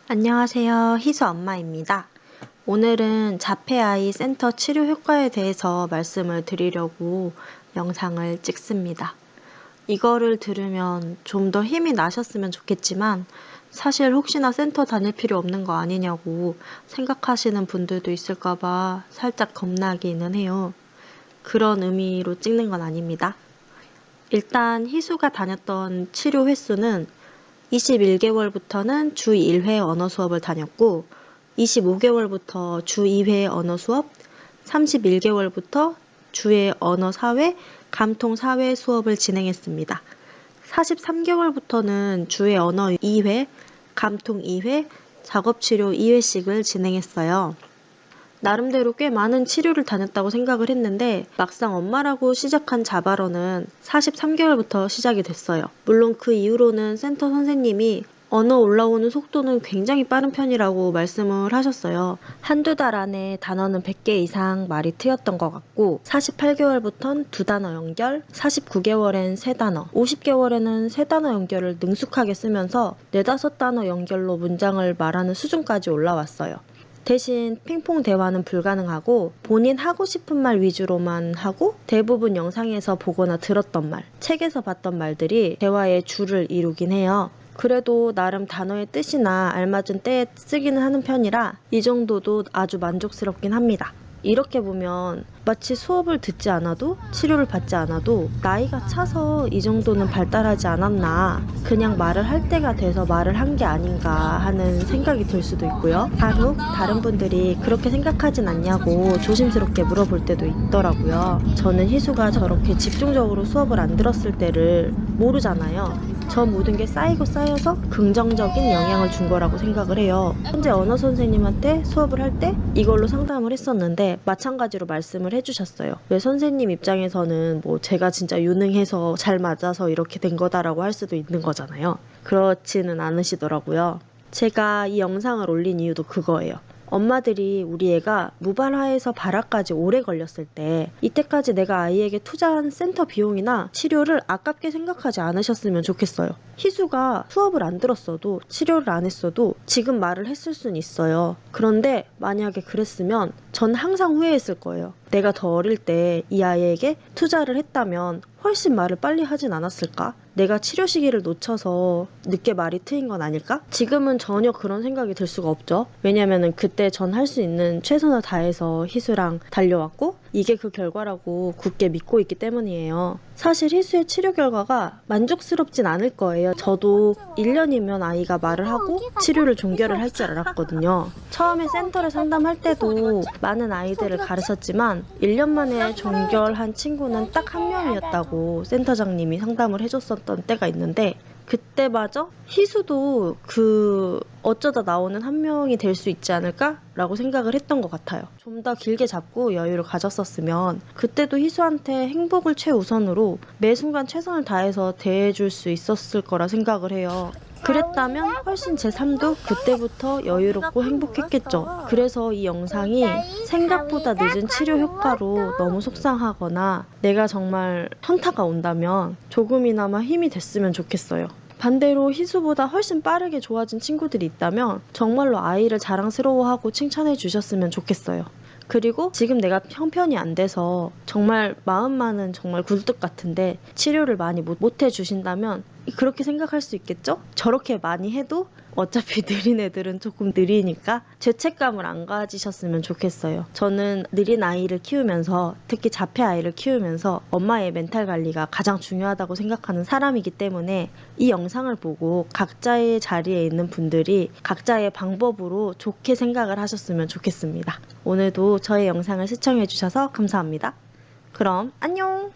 안녕하세요. 희수 엄마입니다. 오늘은 자폐아이 센터 치료 효과에 대해서 말씀을 드리려고 영상을 찍습니다. 이거를 들으면 좀 더 힘이 나셨으면 좋겠지만 사실 혹시나 센터 다닐 필요 없는 거 아니냐고 생각하시는 분들도 있을까봐 살짝 겁나기는 해요. 그런 의미로 찍는 건 아닙니다. 일단 희수가 다녔던 치료 횟수는 21개월부터는 주 1회 언어 수업을 다녔고 25개월부터 주 2회 언어 수업, 31개월부터 주에 언어 4회, 감통 4회 수업을 진행했습니다. 43개월부터는 주에 언어 2회, 감통 2회, 작업치료 2회씩을 진행했어요. 나름대로 꽤 많은 치료를 다녔다고 생각을 했는데 막상 엄마라고 시작한 자바로는 43개월부터 시작이 됐어요. 물론 그 이후로는 센터 선생님이 언어 올라오는 속도는 굉장히 빠른 편이라고 말씀을 하셨어요. 한두 달 안에 단어는 100개 이상 말이 트였던 것 같고 48개월부터는 2단어 연결, 49개월엔 3단어, 50개월에는 3단어 연결을 능숙하게 쓰면서 4-5단어 연결로 문장을 말하는 수준까지 올라왔어요. 대신 핑퐁 대화는 불가능하고 본인 하고 싶은 말 위주로만 하고 대부분 영상에서 보거나 들었던 말, 책에서 봤던 말들이 대화의 주를 이루긴 해요. 그래도 나름 단어의 뜻이나 알맞은 때에 쓰기는 하는 편이라 이 정도도 아주 만족스럽긴 합니다. 이렇게 보면 마치 수업을 듣지 않아도 치료를 받지 않아도 나이가 차서 이 정도는 발달하지 않았나, 그냥 말을 할 때가 돼서 말을 한 게 아닌가 하는 생각이 들 수도 있고요. 간혹 다른 분들이 그렇게 생각하진 않냐고 조심스럽게 물어볼 때도 있더라고요. 저는 희수가 저렇게 집중적으로 수업을 안 들었을 때를 모르잖아요. 저 모든 게 쌓이고 쌓여서 긍정적인 영향을 준 거라고 생각을 해요. 현재 언어 선생님한테 수업을 할 때 이걸로 상담을 했었는데 마찬가지로 말씀을 해주셨어요. 왜 선생님 입장에서는 뭐 제가 진짜 유능해서 잘 맞아서 이렇게 된 거다라고 할 수도 있는 거잖아요. 그렇지는 않으시더라고요. 제가 이 영상을 올린 이유도 그거예요. 엄마들이 우리 애가 무발화에서 발화까지 오래 걸렸을 때 이때까지 내가 아이에게 투자한 센터 비용이나 치료를 아깝게 생각하지 않으셨으면 좋겠어요. 희수가 수업을 안 들었어도 치료를 안 했어도 지금 말을 했을 순 있어요. 그런데 만약에 그랬으면 전 항상 후회했을 거예요. 내가 더 어릴 때 이 아이에게 투자를 했다면 훨씬 말을 빨리 하진 않았을까? 내가 치료 시기를 놓쳐서 늦게 말이 트인 건 아닐까? 지금은 전혀 그런 생각이 들 수가 없죠. 왜냐면은 그때 전 할 수 있는 최선을 다해서 희수랑 달려왔고 이게 그 결과라고 굳게 믿고 있기 때문이에요. 사실 희수의 치료 결과가 만족스럽진 않을 거예요. 저도 1년이면 아이가 말을 하고 치료를 종결을 할 줄 알았거든요. 처음에 센터를 상담할 때도 많은 아이들을 가르쳤지만 1년 만에 종결한 친구는 딱 한 명이었다고 센터장님이 상담을 해줬었던 때가 있는데 그때마저 희수도 어쩌다 나오는 한 명이 될 수 있지 않을까? 라고 생각을 했던 것 같아요. 좀 더 길게 잡고 여유를 가졌었으면 그때도 희수한테 행복을 최우선으로 매 순간 최선을 다해서 대해줄 수 있었을 거라 생각을 해요. 그랬다면 훨씬 제 삶도 그때부터 여유롭고 행복했겠죠. 그래서 이 영상이 생각보다 늦은 치료 효과로 너무 속상하거나 내가 정말 현타가 온다면 조금이나마 힘이 됐으면 좋겠어요. 반대로 희수보다 훨씬 빠르게 좋아진 친구들이 있다면 정말로 아이를 자랑스러워하고 칭찬해 주셨으면 좋겠어요. 그리고 지금 내가 형편이 안 돼서 정말 마음만은 정말 굴뚝 같은데 치료를 많이 못 해주신다면 그렇게 생각할 수 있겠죠? 저렇게 많이 해도 어차피 느린 애들은 조금 느리니까 죄책감을 안 가지셨으면 좋겠어요. 저는 느린 아이를 키우면서 특히 자폐 아이를 키우면서 엄마의 멘탈 관리가 가장 중요하다고 생각하는 사람이기 때문에 이 영상을 보고 각자의 자리에 있는 분들이 각자의 방법으로 좋게 생각을 하셨으면 좋겠습니다. 오늘도 저의 영상을 시청해주셔서 감사합니다. 그럼 안녕!